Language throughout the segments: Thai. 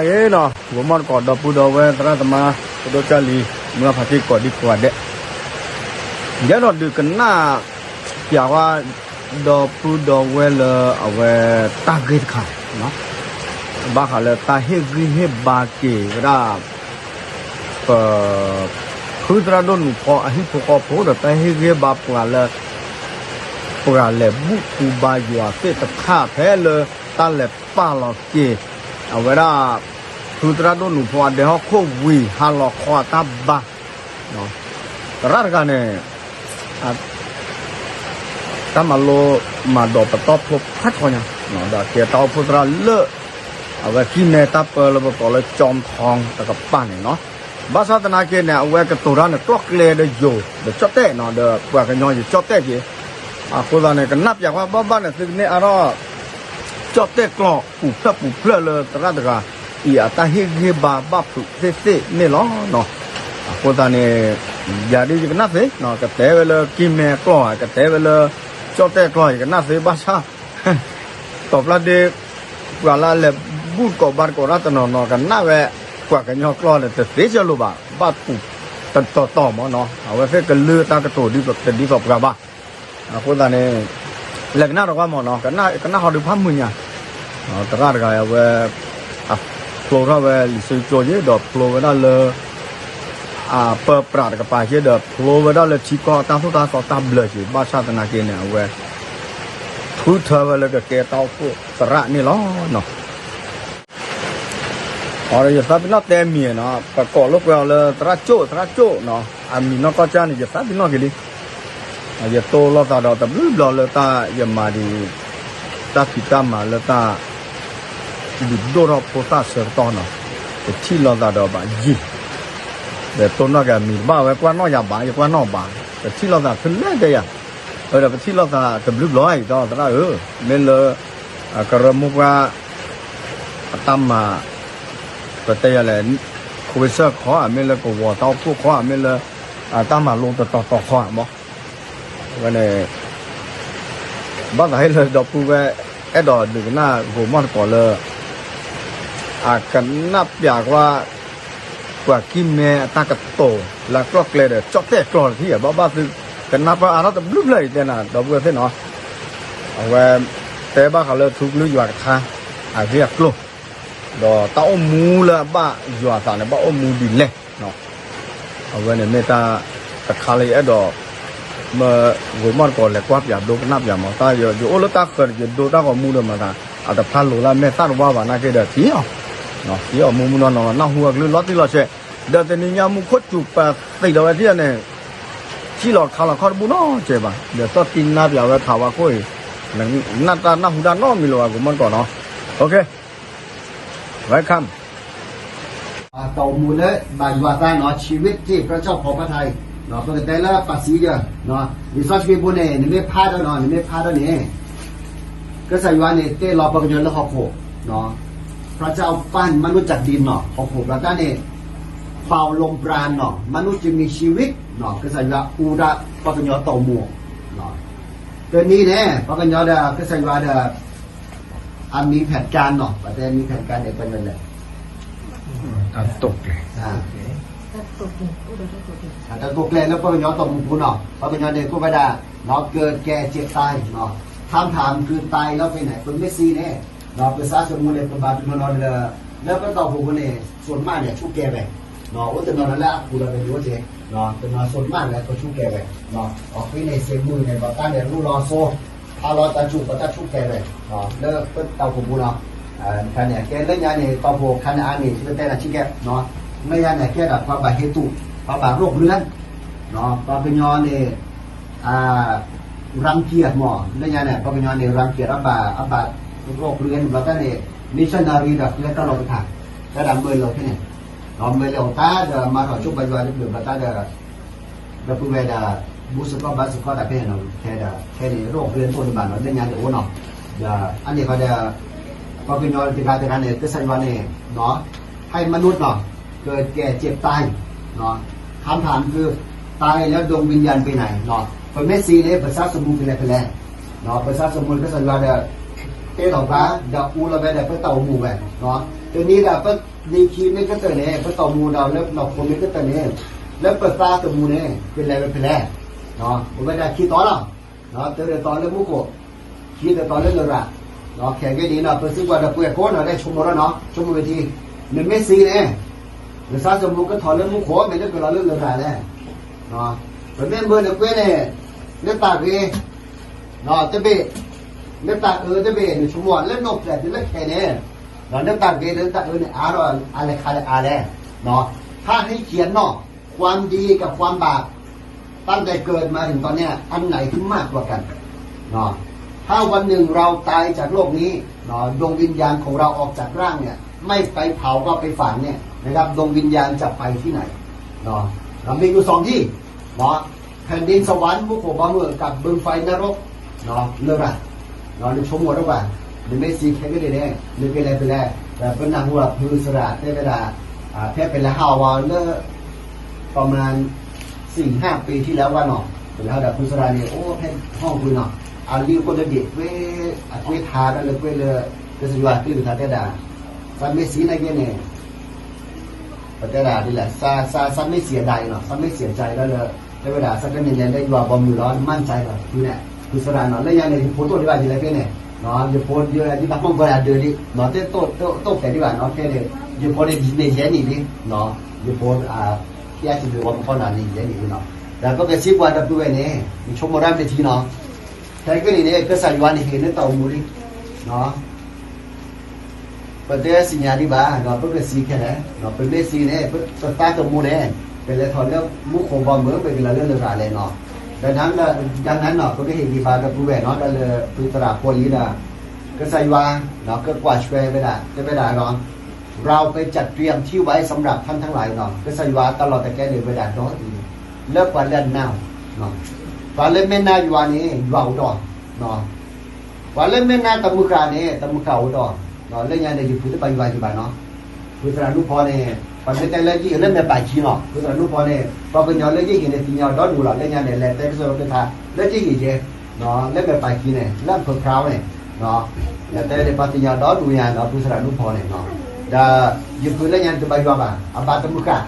na ye no wo mon ko do pu do we tra tama do cha li mưa phát triển có đi qua đấy nhớ nó được cái na giờ qua đồ pu đồ về là về ta ghét cả nó ba khá là ta hết ghét hết ba kỳ ra cứ ra đồn phò hết phò được ta hết ghét ba là bút tu ba giờ sẽ tập khá thế là ta là ba là kỳ về ra cứ ra đồn phò để họ không vì hà lọ khoa ta ba nó ra cái này ta mà lo mà đổ bắt tóc phục phát thôi nha nó đã kia tàu phục ra lỡ và khi này ta bơ là có là chom thòng ta gặp bàn này nó bác sao ta nói kia này về cái tổ ra này toát lê để dồ để chót tệ nó được và cái nhoi gì chót tệ gì cô ta này cái nắp dạng qua bác này từ này đó chót tệ cọ phủ phật là ta ra được à ta hi bà phụ thế này nó cô ta này giờ đi cái nắp đấy nó cái té về là kim mè cọ cái té về là cho té cọ cái nắp đấy bác sao tập là đi quả là bút cọ bát cọ ra tao nó cái nắp về quả cái nhỏ cọ là tự tế cho luôn bà phụ tỏ mà nó ở phía cái lư ta cái tổ đi vào cả bà cô ta này là cái nào đó qua mà nó cái nào họ được phát mười nhà ta ra cái về flow ra về lịch sử cho dễ đọc flow về đó là per prat cái bài chế được flow về đó là chỉ có tam bờ chỉ ba sao tên kia này về thứ thơ về là cái tàu phụ ra này nó ở đây sao nó tem miền nó và cỏ lúc vào là tra chỗ nó mình nó có cha này giờ sao nó cái đi giờ tô lo ta đó tập lúc là ta giờ mà đi ta kita mà là ta đi đô ra phố ta sờ to nó thì chỉ lo ta đó bạn gì để tôi nói cái mình bảo cái quan nó nhà bán cái quan nó bán cái chỉ lo ta thân lấy đây à rồi là cái chỉ lo ta tập lúc nói đó ta nên là cái rơm mua tâm mà cái tay là khối sơ khó nên là cái vỏ tao phụ khó nên là tâm mà luôn tao khó mà cái này bác thấy là đọc về cái đó được na gồm món cỏ lơ cái nắp giả qua quả kim mè ta cái tổ là clock lê để chót tét clock thì ở bác từ cái nắp nó tập lúc này thế nào đọc về thế nó về thế bác họ lơ thuộc lưu dọa tha việc luôn đó tao mua là ba dọa ta này ba mua đi lên nó về này người ta cái khá là đó mà gồm món cỏ là quát giả đồ cái nắp giả mà ta giờ ô lô ta khởi giờ đồ ta còn mua được mà ta tập phan lô là mẹ ta qua và na cái đó tí à nó tí ở mua nó hùa lươn lót tí lót xe đợt thì nhà mua khuất chụp tỷ đầu cái này chỉ lọt khảo là khó bún nó chơi bà để tôi tin nắp giả thảo vào coi là nắp hùa đan nó mình lo gồm món cỏ nó ok welcome ต่อมูลเลยบางว่าได้เนาะชีวิตที่พระเจ้าของพระไทยเนาะปกติแล้วภาษีเยอะเนาะดิฉันชีวิตบุญเนี่ยไม่พลาดแล้วเนาะไม่พลาดแล้วเนี่ยก็ใส่ว่าเนี่ยเต้รอประโยชน์แล้วเขาโผล่เนาะพระเจ้าปั้นมนุษย์จากดินเนาะเขาโผล่แล้วก็เนี่ยเป่าลมปราณเนาะมนุษย์จะมีชีวิตเนาะก็ใส่ว่าอุระประโยชน์ต่อหมู่เนาะเรื่องนี้เนี่ยประโยชน์ก็ใส่ว่ามีแผนการเนาะแต่มีแผนการเนี่ยเป็นยังไงตกเลยแต่ตกเลยแล้วก็ย้อนตรงมุนเนาะเพราะเป็นย้อนเด็กก็ไม่ได้เนาะเกิดแก่เจ็บตายเนาะถามคือตายแล้วไปไหนเป็นเมสซี่เนี่ยเนาะภาษาสมุนเนี่ยเป็นบาเป็นนอนเลยแล้วก็ต่อผู้คนเนี่ยส่วนมากเนี่ยชุกแก่ไปเนาะว่าจะนอนแล้วกูเราเป็นรู้เจ๊เนาะเป็นนอนส่วนมากแล้วก็ชุกแก่ไปเนาะออกไปในเสียงมือเนี่ยบอกตั้งเนี่ยรู้รอโซ่พารอตาจุกก็ตาชุกแก่ไปเนาะแล้วก็ต่อผู้คนเนาะคันเนี่ยแกเล่นยาเนี่ยต่อผู้คันอันนี้ที่เป็นแต่ละชิ้นแก่เนาะไม่ยาเนี่ยแค่แบบความบาดเหตุความบาดโรคเรื้อนเนาะความเป็นยอเนี่ยรังเกียจหมอเรื่องเนี่ยความเป็นยอเนี่ยรังเกียจอับบาดโรคเรื้อนแล้วก็เนี่ยมิชชันนารีแบบเรื่องตลอดทางแล้วดำเนินเราแค่เนี่ยเราเมื่อเราตาเดมาถอดชุบใบยาที่เปลือกตาเดเราพูดว่าบุษก็บาสก็ได้แค่เราแค่นี้โรคเรื้อนคนบ้านเราเรื่องเนี่ยโอ้เนาะอันนี้ก็ได้ความเป็นยอที่การแต่การเนี่ยก็สัญญาเนี่ยเนาะให้มนุษย์เนาะเกิดแก่เจ็บตายเนาะคำถามคือตายแล้วดวงวิญญาณไปไหนเนาะเป็นเมสซี่เนี่ยภาษาสมุนเป็นอะไรไปแล้วเนาะภาษาสมุนก็สัญญาเนี่ยเต cái đầu cá đào u là về để phải tàu mù về nó từ ní là phải đi khi mấy cái tờ này phải tàu mù đào lớp đọc của mấy cái tờ này lớp phải pha tàu mù nàyเป็นไรเป็นไรnó bây giờ khi to lắm nó từ từ to lên mũ cổ khi từ to lên rồi à nóแข่งcáiนี้nóเป็นสิ่งว่าเราเปิดโค้ดเราได้ชมแล้วเนาะชมเวทีมันไม่ซีเนี่ยหรือซาสมุก็ถอดเรื่องมุขโขไม่ได้เป็นเราเรื่องอะไรเลยเนาะเป็นเบอร์เนี่ยเว้ยเนี่ยเรื่องตาเกเนาะจะเบะเรื่องตาจะเบะเนี่ยชมวันเรื่องนกแต่ที่เรื่องแค่เนี่ยเนาะเรื่องตาเกเรื่องตาเนี่ยอะไรคาอะไรเนาะถ้าให้เขียนเนาะความดีกับความบาปตั้งแต่เกิดมาถึงตอนเนี้ยอันไหนที่มากกว่ากันเนาะถ้าวันหนึ่งเราตายจากโลกนี้เนาะดวงวิญญาณของเราออกจากร่างเนี่ยไม่ไปเผาก็ไปฝังเนี่ยนะครับดวงวิญญาณจะไปที่ไหนเนาะเรามีอยู่สองที่เนาะแผ่นดินสวรรค์มุขโขบาเมืองกับบึงไฟนรกเนาะเลิกอะเนาะในชมหมดแล้วว่าในไม่ซีแค่ก็ได้เนี่ยในเป็นอะไรไปแล้วแต่เป็นนางหัวพือสระได้เวลาแค่เป็นละห้าวันเลิกประมาณ4-5 ปีที่แล้วว่าเนาะเป็นแล้วแต่พือสระเนี่ยโอ้แค่ห้องคุณเนาะอันนี้คนละเด็กเว้ยทากันเลยเว้ยเลยก็สยามที่หรือทาได้ด่าซันไม่สีอะไรเนี่ยประเทศด่าดีแหละซันไม่เสียใจเนาะซันไม่เสียใจแล้วเลยได้เวลาซันก็เนี่ยได้อยู่บอมอยู่ร้อนมั่นใจเลยคือเนี่ยคือสระเนาะแล้วยังเนี่ยโพสต์ตัวดีกว่าอะไรเพื่อนเนี่ยเนาะจะโพสต์เยอะที่บ้านมองก็ได้เดือดดิเนาะเต้โต้แต่ดีกว่าเนาะแค่เนี่ยจะโพสต์ในเย็นนี่ดิเนาะจะโพสต์ที่อาจจะดูว่ามันคนนั้นนี่เย็นนี่เนาะแล้วก็กระซิบว่าดับด้วยเนี่ยมีชมรมในทีเนาะใช่ก็นี่เนี่ยก็ใส่วันเห็นในเตามูดิเนาะประเดี๋ยวสิ่งนี้บ้าเนาะเพื่อสีแค่ไหนเนาะเป็นเรื่องสีเนี่ยเพื่อตาตัวมูเนี่ยเป็นเลยถอดเรื่องมุขของบอมเบอร์เป็นเรื่องอะไรเนาะดังนั้นเนาะก็ได้เห็นดีบ้ากับผู้แหวนเนาะได้เลยคือตราโพลีนะก็ใส่วันเนาะก็กวาดช่วยไปได้จะไปได้เนาะเราไปจัดเตรียมที่ไว้สำหรับท่านทั้งหลายเนาะก็ใส่วันตลอดแต่แกเดินไปได้เนาะเลิกวันเล่นน้ำเนาะวันเล่นไม่น่าอยู่วันนี้อยู่เอาดอกเนาะวันเล่นไม่น่าตะมุกาเนี่ยตะมุกาอุดรเนาะเล่นยังในยุคพุทธปัจจุบันที่บ้านเนาะพุทธานุพรเนี่ยปัจจุบันเล่นยี่เล่นในป่าชีเนาะพุทธานุพรเนี่ยพอเป็นยอดเล่นยี่เห็นในตีนยอดดอดูหล่อเล่นยังในแหล่แต่ก็จะเป็นท่าเล่นยี่เจเนาะเล่นในป่าชีเนี่ยเล่นเพิ่มคราวเนี่ยเนาะแต่ในปัจจุบันดอดูยังเนาะพุทธานุพรเนี่ยเนาะเดี๋ยวยุคพุทธเล่นยังจะไปว่าบ้างอาบาตมุกา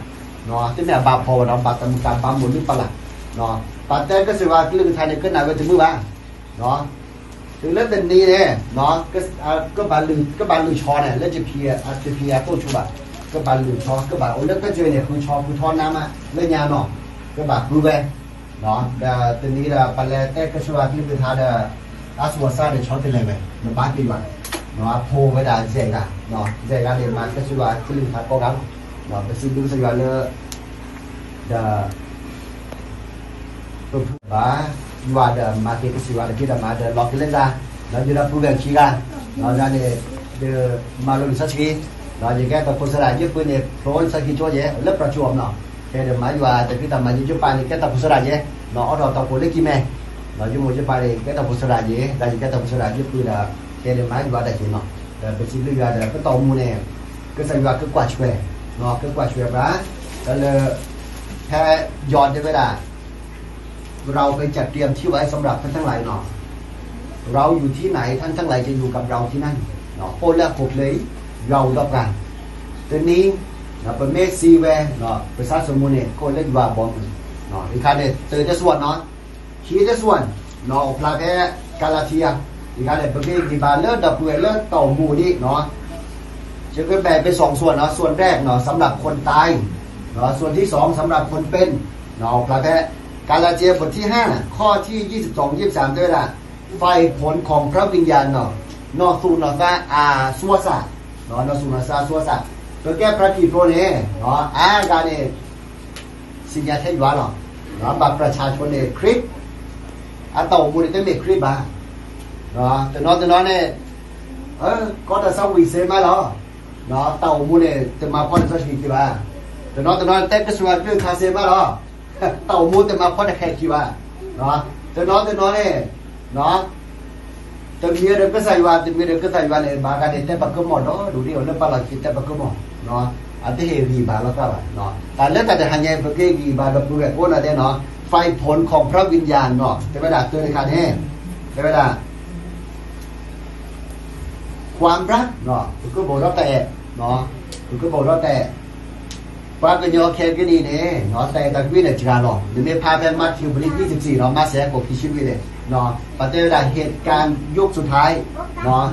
เนาะที่เนี่ยบาพอเนาะบาตมุกาบาหมุนนี่ปะละเนาะปัจจัยก็สิว่าที่เรื่องไทยเนี่ยก็น่าจะถึงมือบ้างเนาะถึงเรื่องเป็นนี้เนี่ยเนาะก็บาลือชอเนี่ยแล้วจะเพียตัวชุบะก็บาลือชอก็บาโอ้แล้วก็เจอเนี่ยคือชอคือทอน้ำอ่ะเรื่องยาเนาะก็บาคือเว้เนาะแต่ตอนนี้เราปัจจัยแต่ก็สิว่าที่เรื่องไทยเนี่ยอาสวะซาเนี่ยชอเป็นอะไรไหมมันบ้านดีกว่าเนาะโพไปได้เจ๊กันเนาะเจ๊กันเนี่ยมันก็สิว่าที่เรื่องไทยก็งั้นเนาะเป็นสิ่งที่สิว่าเลยbah you ada market si ada kita ada local lah lalu kita program kira lalu jadi de malum saksi lalu kita tak pusara je pun ni phone saksi cuci je lep percuam no kita maju ada kita maju Jepang ni kita pusara je no orang tak boleh kime lalu mau Jepang ni kita pusara je lalu kita pusara je pun dah kita maju ada je no dan bersih juga ada ketemu ni ke saya ke kuat cuci no ke kuat cuci bah lalu แค่ย้อนได้เวลาเราไปจัดเตรียมที่ไว้สำหรับท่านทั้งหลายเนาะเราอยู่ที่ไหนท่านทั้งหลายจะอยู่กับเราที่นั่นเนาะโอละขบเลยเราต้องการตัวนี้เนาะเป็นเมสซีเวเนาะภาษาสมุนเนี่ยก็เรียกว่าบอมเนาะอีกครั้งเนี่ยเจอจะส่วนเนาะชี้จะส่วนเนาะพลาแพ้กาลาเทียอีกครั้งเนี่ยเป็นที่บาเลิศดับเบิลเลิศต่อหมู่นี่เนาะจะเป็นแบ่งเป็น2 ส่วนเนาะส่วนแรกเนาะสำหรับคนตายเนาะส่วนที่2สำหรับคนเป็นเนาะพลาแพ้กาลาเทียบทที่5ข้อที่22-23ด้วยล่ะไฟผลของพระวิญญาณเนาะนอสูนอซาซัวซาเนาะนอสูนอซาซัวซาตัวแก้พระกิโปรเนี่ยเนาะการเนี่ยสิญญาเทยวะเนาะบัตรประชาชนเนี่ยคริสเต่ามูลนิธิคริสบ้าเนาะแต่นอนเนี่ยก็จะสวิเซมาแล้วเนาะเต่ามูลเนี่ยจะมาพ้นสักทีกี่บ้าแต่นอนแต่ก็สวดเรื่องคาเซมาแล้วเต่ามูแต่มาพ้นแค่กี่บ้าเนาะแต่นอนเนี่ยเนาะแต่มีเรื่องก็ใส่ว่าเนี่ยมาการเนี่ยแต่ปักก็หมดเนาะดูดิเอาเรื่องปลาคิดแต่ปักก็หมดเนาะอันที่เฮวีบาแล้วก็เนาะแต่เรื่องแต่หันยังประเภทวีบาเราดูแบบพวกนั้นเนาะไฟผลของพระวิญญาณเนาะแต่เวลาตัวในการเนี่ยแต่เวลา ความรักเนาะก็บอกเราแต่เนาะก็บอกเราแต่ว่าก็ยอแค่ก็นี่เนี่ยเนาะแต่ตะกี้เนี่ยจีราหรอกเดี๋ยวนี้พาไปมาที่บริษัท24เนาะมาเสียกบพิชิตเลยเนาะประเดี๋ยวเหตุการณ์ยุคสุดท้ายเนาะ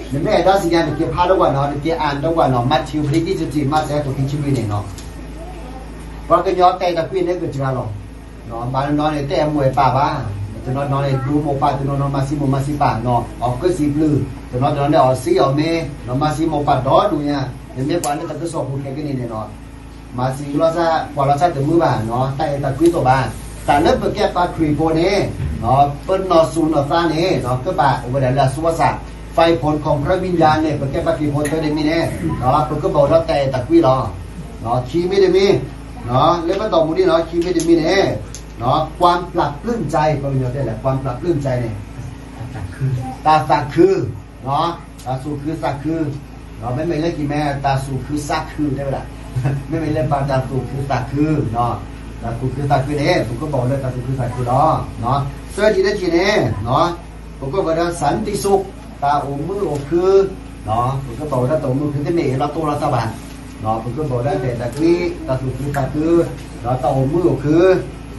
เดี๋ยวแม่ได้สิ่งอย่างเกี่ยวพาด้วยเนาะเกี่ยวอ่านด้วยเนาะมาที่บริษัท24มาเสียกบพิชิตเลยเนาะว่าก็ยอแต่ตะกี้เนี่ยก็จีราหรอกเนาะบ้านนอนเนี่ยแต่มวยป่าบ้าจะนอนเนี่ยดูโมป่าจะนอนมาซิป่าเนาะออกก็สีบลือจะนอนเนี่ยออกสีออกเมย์เนาะมาซิโมป่าดอดูเนี่ยเดี๋ยวแม่ป่าเนี่ยตะกี้สอบผู้แข่งกันนี่เนาะมาสิเราจะกว่าเราจะถึงมือบ้านเนาะแต่ตะกี้ตัวบ้านแต่เริ่มเปิดแก้ปลาครีโปเน่เนาะเปิ้ลนอซูนอซ่าเนี่ยเนาะก็บ่าวันเดียวสุวาสะไฟผลของพระวิญญาณเนี่ยเปิดแก้ปลาครีโปเตอร์ได้มีเนี่ยเนาะเปิดก็บอกเราแต่ตะกี้เราเนาะขี้ไม่ได้มีเนาะเล่นมาต่อมูนี่เนาะขี้ไม่ได้มีเนี่ยเนาะความปรับปลื้มใจก็มีได้แหละความปรับปลื้มใจเนี่ยตาสักคือเนาะตาสูคือสักคือเนาะไม่เล่นกี่แม่ตาสูคือสักคือได้ไหมล่ะไม่เล่นปาตาสูคือสักคือเนาะตาสูคือสักคือเนี่ยผมก็บอกเลยตาสูคือสักคือเนาะเสื้อที่ได้ทีเนี่ยเนาะผมก็บอกว่าสันติสุขตาโอมือโอคือเนาะผมก็บอกว่าตัวมือคือที่เมย์เราตัวเราสบายเนาะผมก็บอกได้แต่ตะกี้ตาสูคือสักคือเนาะตาโอมือโอคือ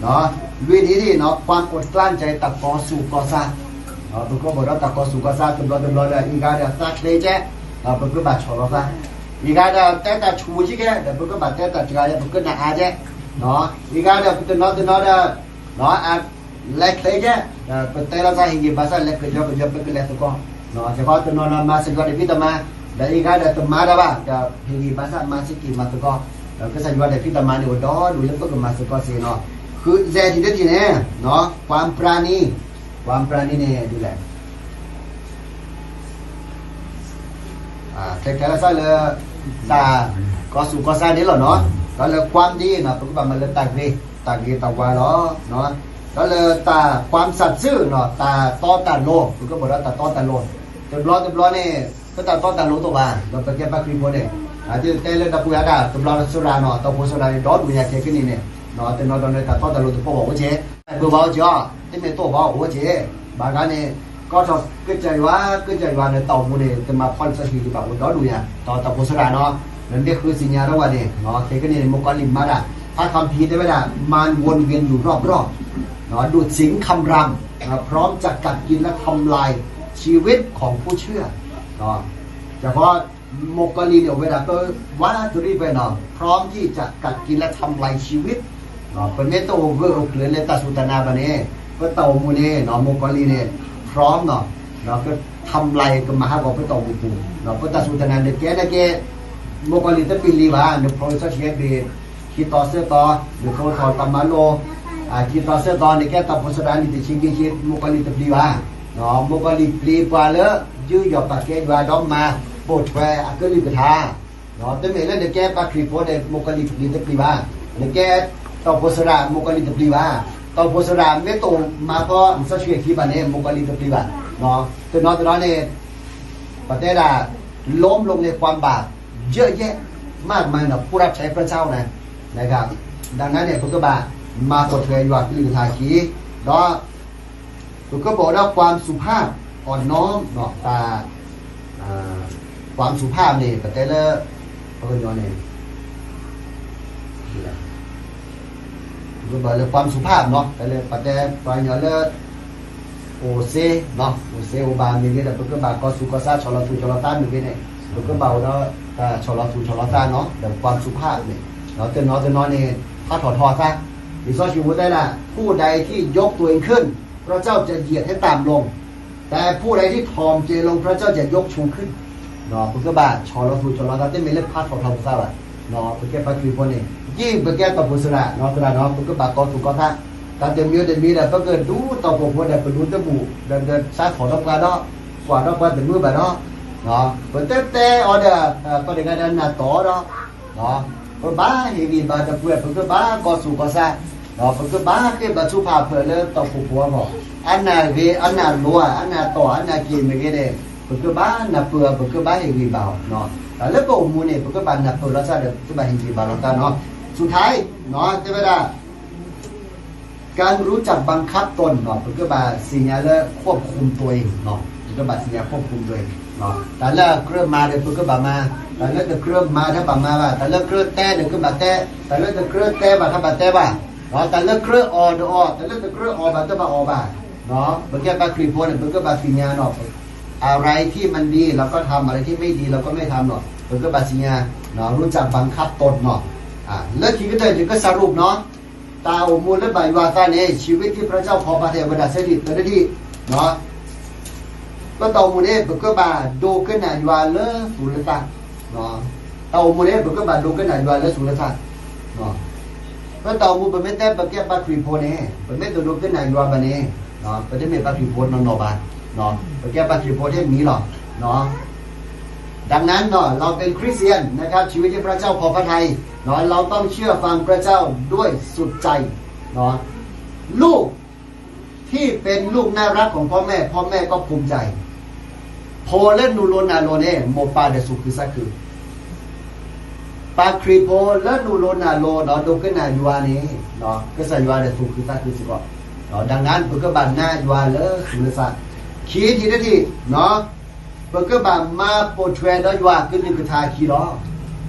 เนาะวิธีที่เนาะความอดกลั้นใจตักกอสู่กอซาเนาะผมก็บอกว่าตักกอสู่กอซาจำลองเลยอีกการเนี่ยสักเลยเจ้เนาะผมก็บาดชอเราซะอีกการแต่แต่ชูชิแกแต่ผมก็บาดแต่แต่จีผมก็หนาอาเจ้เนาะอีกการเนี่ยเป็นน้องเนาะอาเล็กเลยเจ้เป็นแต่ละสายหิ้งภาษาเล็กก็จะเป็นเล็กตัวก็เนาะเฉพาะตัวน้องมาสิ่งก็ได้พิจารณาแต่อีกการเนี่ยตัวมาได้บ้างจะหิ้งภาษามาสิ่งมาตัวก็แล้วก็สิ่งก็ได้พิจารณาเนี่ยว่าดูเรื่องตัวก็มาสิ่งก็เสียเนาะคือแย่ที่ได้ที่เนี่ยเนาะความปราณีเนี่ยดูแลแค่ละซะเลยตาก็สู่ก็ซานี่หรอเนาะก็เลยความดีเนาะผมว่ามันเลยตากว่าเนาะก็เลยตาความสัตย์ซื่อเนาะตาต้อตาโลผมก็บอกว่าตาต้อตาโลเต็มร้อยนี่ก็ตาต้อตาโลตัวบ้านเราไปเก็บปลาครีโมเนี่ยอาจจะเตะเลยตาปุยาดาเต็มร้อยสุราเนาะตาปุสุราเนี่ยดอดดูยาเช็คนี่เนี่ยเนาะเต็มร้อยตอนนี้ตาต้อตาโลตัวพ่อบอกว่าเจ๊ตัวบ่าวจ้าที่ไม่ตัวบ่าวว่าเจ๊บางครั้งเนี่ยก็ชอบก็ใจว่าในเต่ามูเนี่ยจะมาพันสถิติแบบว่าดอดูเนี่ยต่อตาปุสุราเนาะนั่นเรียกคือสัญญาระหว่างเนี่ยเนาะเทกันเนี่ยมุกลิมมาด่ะถ้าคำพีได้ไหมล่ะมันวนเวียนอยู่รอบเนาะดูดสิงคำรำพร้อมจะกัดกินและทำลายชีวิตของผู้เชื่อเนาะเฉพาะมุกลิเนี่ยเวลาตัวว่าตัวนี้ไปเนาะพร้อมที่จะกัดกินและทำลายชีวิตเนาะเป็นเมตโตเวอร์โอเกลือเลตาสุตนาบะเนี่ยก็เต่ามูเนี่ยเนาะมุกลิเนี่ยพร้อมเนาะก็ทำลายกับมหาวิทยาลัยเต่ามูปูเนาะก็ตาสุตนาเนี่ยแกMokali tapi liba, the proses get the kita seto, the kota tamalo, kita seto ni kita posadan di sini mokali tapi liba, no mokali liba le, juga pakai dua doma, potwe, aku libat ha, no tapi le the kita pakai pot the mokali tapi liba, the kita posadan mokali tapi liba, posadan meto mako sesuai kita ni mokali tapi liba, no, tu ni, pada dah lom ni kuam bakเยอะแยะมากมายนะผู้รับใช้พระเจ้านะครับดังนั้นเนี่ยผมก็มาตรวจเทยวัดลิงทาคีแล้วผมก็บอกว่าความสุภาพอ่อนน้อมเนาะตาความสุภาพนี่ประเทศละพระยอเนี่ยผมก็บอกเลยความสุภาพเนาะแต่เลยประเทศพระยอละโอเซเนาะโอเซโอบามีเนี่ยผมก็บอกก็สุขภาพชลทุชลตามีเนี่ยผมก็บอกว่าชลทุชลตาเนาะแต่ความสุภาพเนี่ยเราจะนอนเนี่ยถ้าถอดซะดิซอชิวุได้ละผู้ใดที่ยกตัวเองขึ้นพระเจ้าจะเหยียดให้ต่ำลงแต่ผู้ใดที่ถ่อมเจลงพระเจ้าจะยกชูขึ้นเนาะผมก็บอกชลทุชลตาที่ไม่เล็บพัดถอดซะว่ะเนาะผมก็ไปคือคนนี้ยิ่งไปแก้ต่อผู้สระเนาะสระเนาะผมก็บอกกอสุกท่าการเต็มเต็มแต่ก็เกิดดูต่อผมว่าแต่ไปดูตะบูเดินซาถอดออกมาเนาะกว่าดอกมาถึงมือแบบเนาะเนาะเป็นเต้อเดอก็ได้กันนาต่อเนาะเป็นบ้าเฮวีบ้าจะเพื่อนเป็นบ้าก็สู่ก็ซาเนาะเป็นบ้าแค่บัตรสุภาพเพื่อเลิกต่อผู้ผัวบอกอันน่ะเวอันน่ะรัวอันน่ะต่ออันน่ะกินไม่กี่เด้เป็นบ้าน่ะเพื่อเป็นบ้าเฮวีบ้าเนาะแล้วก็umuhเนี่ยเป็นบ้าน่ะเพื่อเราซาเด้เป็นบ้าเฮวีบ้าเราตาเนาะสุดท้ายเนาะจะไม่ได้การรู้จักบังคับตนเนาะเป็นบ้าสิ่งนี้แล้วควบคุมตัวเองเนาะเป็นบ้าสิ่งนี้ควบคุมตัวเอง เนาะแต่ละเครื่องมาเดี๋ยวก็บามาแต่ละเครื่องมาถ้าบามาว่าแต่ละเครื่องแต่เดี๋ยวก็บาแต่แต่ละเครื่องแต่บาถ้าบาแต่ว่าเนาะแต่ละเครื่องออเดอแต่ละเครื่องออบาถ้าบาออบาเนาะเมื่อกี้บาครีโพเนี่ยเมื่อกี้บาสิญญาเนาะอะไรที่มันดีเราก็ทำอะไรที่ไม่ดีเราก็ไม่ทำเนาะเมื่อกี้บาสิญญาเนาะรู้จักบังคับตนเนาะแล้วทีก็จะก็สรุปเนาะตาอมูลและใบวาตาเนี่ยชีวิตที่พระเจ้าพอพระเทวดาเสด็จแต่ที่เนาะก็ตอมูเนี่ยก็บาดูกันหน่ายวาเลสุลตาเนาะตอมูเนี่ยก็บาดูกันหน่ายวาเลสุลตาเนาะก็ตอมูเป็นไม่แต่ปะแก่ปะครีโพเนี่ยเป็นไม่ตัวดูกันหน่ายวาบาเนี่ยเนาะเป็นไม่ปะครีโพนนอบาเนาะปะแก่ปะครีโพที่มีหรอเนาะดังนั้นเนาะเราเป็นคริสเตียนนะครับชีวิตที่พระเจ้าพอพระทัยเนาะเราต้องเชื่อฟังพระเจ้าด้วยสุดใจเนาะลูกที่เป็นลูกน่ารักของพ่อแม่ก็ภูมิใจโพเลนูโลนาโลเน่โมปาเดสุคือสักคือปาครีโพเลนูโลนาโลเนาะดูกันนายัวนี่เนาะก็สัญญาเดสุคือสักคือสิก็เนาะดังนั้นเพื่อบันหน้ายัวเลยสุลสักขีดทีนาทีเนาะเพื่อบันมาโปรเทรดยัวขึ้นลิขทาคีล้อ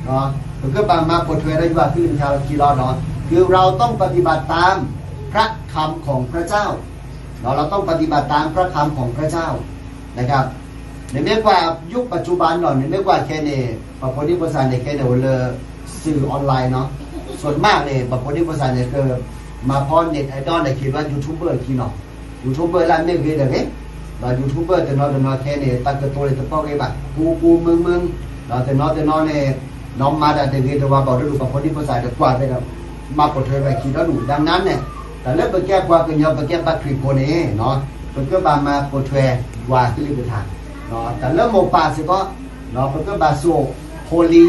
เนาะเพื่อบันมาโปรเทรดยัวขึ้นลิขทาคีล้อเนาะคือเราต้องปฏิบัติตามพระคำของพระเจ้าเราต้องปฏิบัติตามพระคำของพระเจ้านะครับในเมื่อว่ายุคปัจจุบันหน่อยในเมื่อว่าแค่เนี่ยปะพนิภาษาในแค่เนี่ยเลยสื่อออนไลน์เนาะส่วนมากเนี่ยปะพนิภาษาเนี่ยคือมาพอเน็ตไอดอลเนี่ยคิดว่ายูทูบเบอร์คิดเนาะยูทูบเบอร์ร้านไม่เคยเด็กเนี่ยเรายูทูบเบอร์แต่นอแค่เนี่ยตั้งแต่ตัวเลยจะต้องไงบ้างกูมึงเราแต่นอเนี่ยน้องมาแต่เกิดว่าบอกได้ดูปะพนิภาษาจะกว่าได้ครับมาปลดเทไปคิดแล้วดูดังนั้นเนี่ยแต่เรื่องไปแก้ว่าเป็นยอมไปแก้บัตรคริโพนี่เนาะเป็นก็บามาโปรเทรว่าที่ลิบทางเนาะแต่เรื่องโมปาสิก็เนาะเป็นก็บาโซโฮลี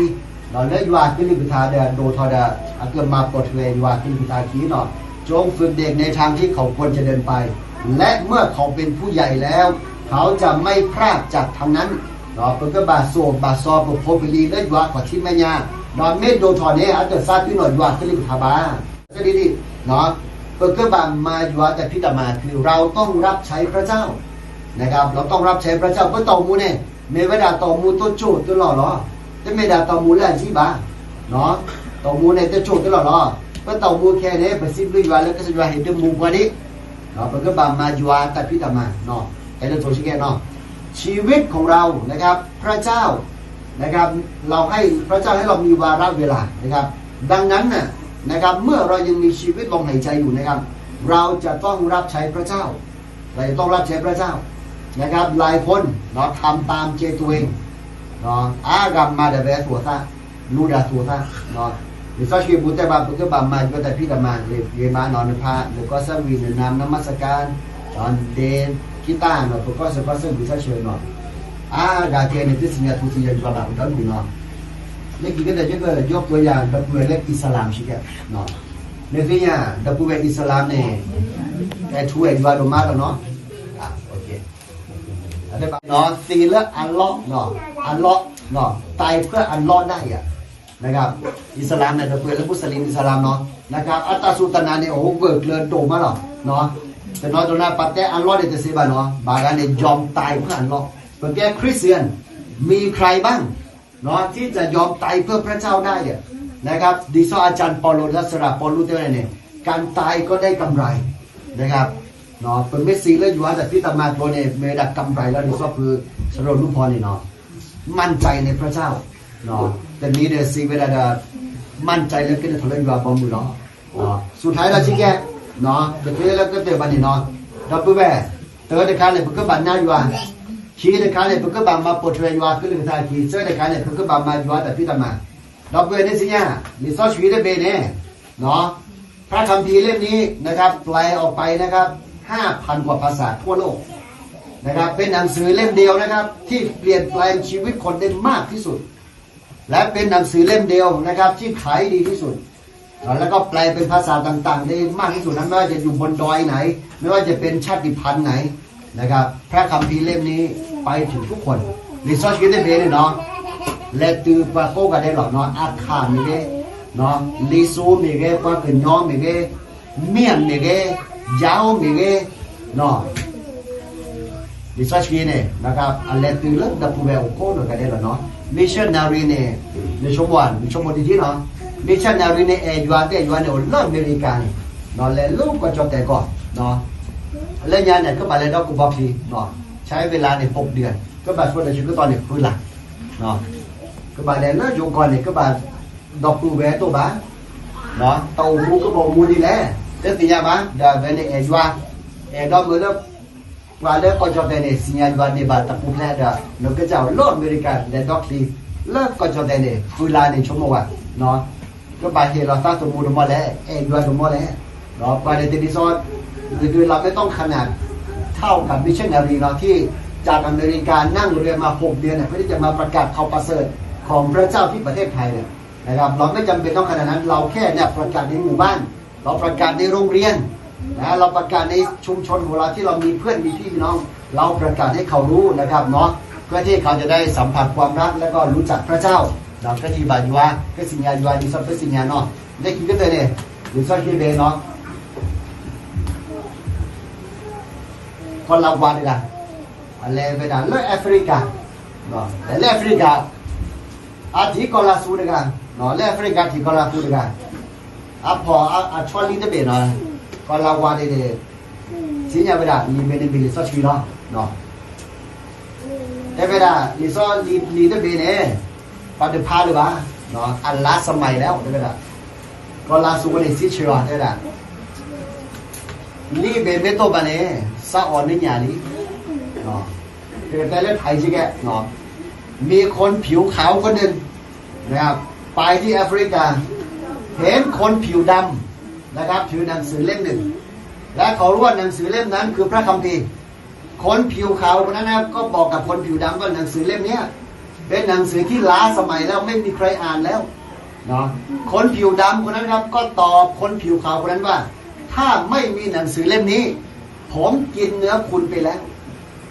เนาะเรื่องว่าที่ลิบทางเดโดทอดอาเกิดมาโปรเทรว่าที่ลิบทางคีเนาะจงฝึกเด็กในทางที่เขาควรจะเดินไปและเมื่อเขาเป็นผู้ใหญ่แล้วเขาจะไม่พลาดจากทางนั้นเนาะเป็นก็บาโซบาซอโพบิลีเรื่องว่าก่อนที่แม่ยาเนาะเมดโดทอเนี่ยอาจจะซาที่หน่อยว่าที่ลิบทางบ้าจะดีเนาะเพื่อบางมาอยู่แต่พิจารณาคือเราต้องรับใช้พระเจ้านะครับเราต้องรับใช้พระเจ้าเพื่อต่อมูเนี่ยเมื่อเวลาต่อมูต้นโจตัวหล่อหรอจะไม่ได้ต่อมูแล้วสิบ้าเนาะต่อมูเนี่ยต้นโจตัวหล่อหรอเพื่อต่อมูแค่นี้ไปซิบลิวาแล้วก็จะเห็นเป็นมุมกว่านี้เนาะเพื่อบางมาอยู่แต่พิจารณาเนาะแต่เรื่องโซเชียลเนาะชีวิตของเรานะครับพระเจ้านะครับเราให้พระเจ้าให้เรามีวาระเวลานะครับดังนั้นน่ะนะครับเมื่อเรายังมีชีวิตลมหายใจอยู่นะครับเราจะต้องรับใช้พระเจ้าเราจะต้องรับใช้พระเจ้านะครับหลายคนเนาะทำตามเจตัวเองเนาะอากรรมมาเดเวสัวซะลูดาสัวซะเนาะหรือสักทีบุตรแต่บางก็บางมาก็แต่พี่กับมาเรียนมานอนพระหรือก็สวีนนามนมัสการตอนเดนกีตาร์เนาะก็สักสิ่งที่เชื่อเนาะดาเกนที่สิ่งที่ทุกสิ่งที่เราแบบนั้นดูเนาะเล็กก็ได้ยกตัวอย่างดับเบิลเล็กอิสลามชิคกี้เนาะในที่นี้ดับเบิลอิสลามเนี่ยแต่ช่วยว่าดูมากแล้วเนาะโอเคอะไรบ้างเนาะตีละอัลลอฮ์เนาะอัลลอฮ์เนาะตายเพื่ออัลลอฮ์ได้อะนะครับอิสลามเนี่ยดับเบิลและมุสลิมอิสลามเนาะนะครับอัตตาสุตนาเนี่ยโอ้โหเบิกเลินโตมาหรอเนาะแต่เนาะตรงนั้นปัจจัยอัลลอฮ์เนี่ยจะเสียบ้าเนาะบางอันเนี่ยยอมตายเพื่ออัลลอฮ์เป็นแก่คริสเตียนมีใครบ้างเนาะที่จะยอมตายเพื่อพระเจ้าได้เนี่ยนะครับดิซออาจารย์ปอโลลัสระปอลูเตอร์เนี่ยการตายก็ได้กำไรนะครับเนาะเป็นเมสซี่แล้วอยู่ว่าแต่พิตามาโตเนี่ยเมดักกำไรแล้วดิซอคือสโรนุพรนี่เนาะมั่นใจในพระเจ้าเนาะแต่นี้เดซีเวลามั่นใจแล้วก็จะทะเลาะอยู่บอมอยู่เนาะสุดท้ายเราชี้แกเนาะแต่เพื่อแล้วก็เตะบันนี่เนาะดับเบิลแบร์เตอร์เดคาเนี่ยเพื่อบันหน้าอยู่อ่ะขีดการเนี่ยเพื่อบางมาปวดเรียนว่าคือเรื่องทางขีดเสื้อในการเนี่ยเพื่อบางมาอยู่แต่พิจารณาเราเบนนี่สิเนี่ยมีซอสชีวิตได้เบนเนี่ยเนาะพระคัมภีร์เล่มนี้นะครับแปลออกไปนะครับ 5,000 กว่าภาษาทั่วโลกนะครับเป็นหนังสือเล่มเดียวนะครับที่เปลี่ยนแปลงชีวิตคนได้มากที่สุดและเป็นหนังสือเล่มเดียวนะครับที่ขายดีที่สุดแล้วก็แปลเป็นภาษาต่างๆได้มากที่สุดนั้นไม่ว่าจะอยู่บนดอยไหนไม่ว่าจะเป็นชาติพันธุ์ไหนนะครับพระคัมภีร์เล่มนี้ไปถึงทุกคนรีซอร์ชกินได้เบนเนาะและตือปะโกกันได้หรอกเนาะอาคามีเกเนาะลิซูมีเกปะเป็นน้องมีเกเมียนมีเกยาวมีเกเนาะ ดิสชีเนี่ยนะครับอันแรกตื่นเริ่มดับปูแววโก้หน่อยกันได้หรอเนาะมิชชันนารีเนี่ยในช่วงวันช่วงวันที่เนาะมิชชันนารีเนี่ยยูอันเนี่ยเริ่มอเมริกันเนาะแล้วลูกก็จบแต่ก่อนเนาะแล้วงานเนี่ยก็มาเลยดอกกุบอบพีเนาะใช้เวลาเนี่ย6 เดือนก็มาช่วยในชีวิตตอนเนี่ยคือหลักเนาะก็มาเลยแล้วอยู่ก่อนเนี่ยก็มาดอกปูแววตัวบ้าเนาะเตาหูก็บอกมูดีแหละเรื่องที่ยาบ้าเดี๋ยวเป็นยูอันดอกมือแล้วว่าแล้วก็จะเป็นสิ่งที่วันนี้บาตะปูแพร่เด้อเนาะก็จะโลดอเมริกันและดอกลีเลิกก็จะเป็นเวลาในชั่วโมงเนาะก็บาเฮเราสร้างสมบูรณ์หมดแล้วยูอันหมดแล้วเนาะไปในที่ซอดคือเราไม่ต้องขนาดเท่ากับมิชชันนารีเนาะที่จากอเมริกานั่งเรือมา6 เดือนเพื่อที่จะมาประกาศข่าวประเสริฐของพระเจ้าที่ประเทศไทยเนี่ยนะครับเราไม่จำเป็นต้องขนาดนั้นเราแค่เนี่ยประกาศในหมู่บ้านเราประกาศในโรงเรียนนะเราประกาศในชุมชนของเราที่เรามีเพื่อนมีพี่น้องเราประกาศให้เขารู้นะครับเนาะเพื่อที่เขาจะได้สัมผัสความรักแล้วก็รู้จักพระเจ้าเราก็ที่บาดว่าก็สิ่งยายวานี่สัมผัสสิ่งยาเนาะได้คิดก็เลยเนี่ยหรือสักทีเบเนาะคนเราวาดีกันอะไรไปนั่นเลยแอฟริกาเนาะแต่แอฟริกาอาทิกอลาสูดกันเนาะแอฟริกาที่กอลาสูดกันพอชวนลินเตเบเนาะก็เราว่าได้สิ่งอย่างเวลาลีเบนบิลิสชีเนาะแต่เวลาลิซอลีเตเบเนี่ยปัจจุบันหรือเปล่าเนาะอันล้าสมัยแล้วแต่เวลาก็ลาสูกันในสิชีวะแต่เวลาลีเบนเบโตบันเนี่ยซาออนนี่อย่างนี้เนาะแต่เล่นไทยสิแกเนาะมีคนผิวขาวคนหนึ่งนะครับไปที่แอฟริกาเห็นคนผิวดำนะครับถือหนังสือเล่มหนึ่งและเขารู้ว่าหนังสือเล่มนั้นคือพระคัมภีร์คนผิวขาวคนนั้นนะก็บอกกับคนผิวดำว่าหนังสือเล่มนี้เป็นหนังสือที่ล้าสมัยแล้วไม่มีใครอ่านแล้วเนาะคนผิวดำคนนั้นครับก็ตอบคนผิวขาวคนนั้นว่าถ้าไม่มีหนังสือเล่มนี้ผมกินเนื้อคุณไปแล้ว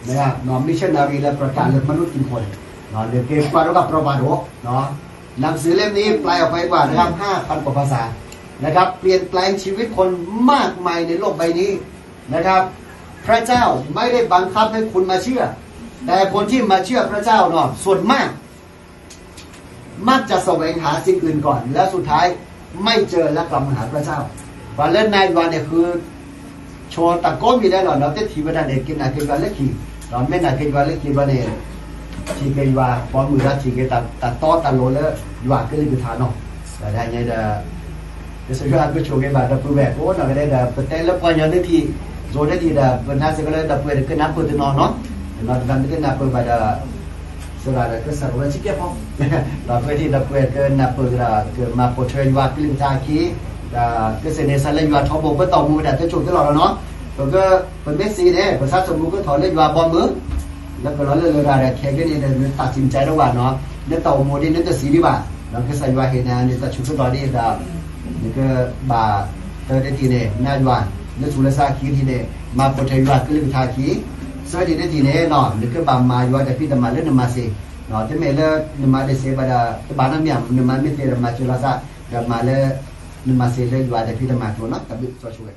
นะครับเนาะมิชชันนารีและประกาศเรื่องมนุษย์กินคนเนาะเดี๋ยวเก็บปารุกับประวัติเนาะหนังสือเล่มนี้แปลออกไปกว่านะครับ 5,000 กว่าภาษานะครับเปลี่ยนแปลงชีวิตคนมากมายในโลกใบนี้นะครับพระเจ้าไม่ได้บังคับให้คุณมาเชื่อแต่คนที่มาเชื่อพระเจ้าเนาะส่วนมากมักจะแสวงหาสิ่งอื่นก่อนแล้วสุดท้ายไม่เจอและกลับมาหาพระเจ้าวันเล่นนายวันเนี่ยคือโชว์ตะโกนมีได้หรอเราจะทีวันนั้นเองกินอะไรกันเล็กทีเราไม่นากินวันเล็กทีวันเนี่ยทีกันว่าพอมือละทีกันตัดต้อตัดโลแล้วอยู่อ่ะก็เลยคือทานเนาะแต่ได้ยังจะsesuatu aku coba pada perbuat oh nak ada betul apa yang ada di zona tidak benar segala dapat kenapa tu no nak dan kenapa pada saudara keseruan sikit apa dapat di dapat kenapa ke mampu train waktu lima kaki dah kesini salah jual thobo betul mu dah tercuci tu lah noก็เป็นเมสซี่เนี่ยภาษาสมมุติก็ถอนเล่นว่าบอลมือแล้วก็เราเล่นเรืออะไรแข่งกันนี่เนี่ยตัดสินใจระหว่างเนาะเนี่ยต่อโมดิเนี่ยจะสีดีป่ะแล้วก็ใส่ว่าเห็นนะเนี่ยตัดชุดต่อดีดานี่ก็บ่าเตอร์ได้ทีเนี่ยน่าจวนเนี่ยสุรศักดิ์คีทีเนี่ยมาปฐวีวัดก็เลยทาคีสวัสดีได้ทีเนี่ยเนาะนี่ก็บ่ามาอยู่แต่พี่ธรรมะเล่นนมาเสเนาะที่เมื่อเล่นนมาได้เสบดาบ้านน้ำยำนมาไม่เทรมาจุลศักดิ์กับมาเล่นนมาเสเล่นอยู่แต่พี่ธรรมะตัวนักกับช่วย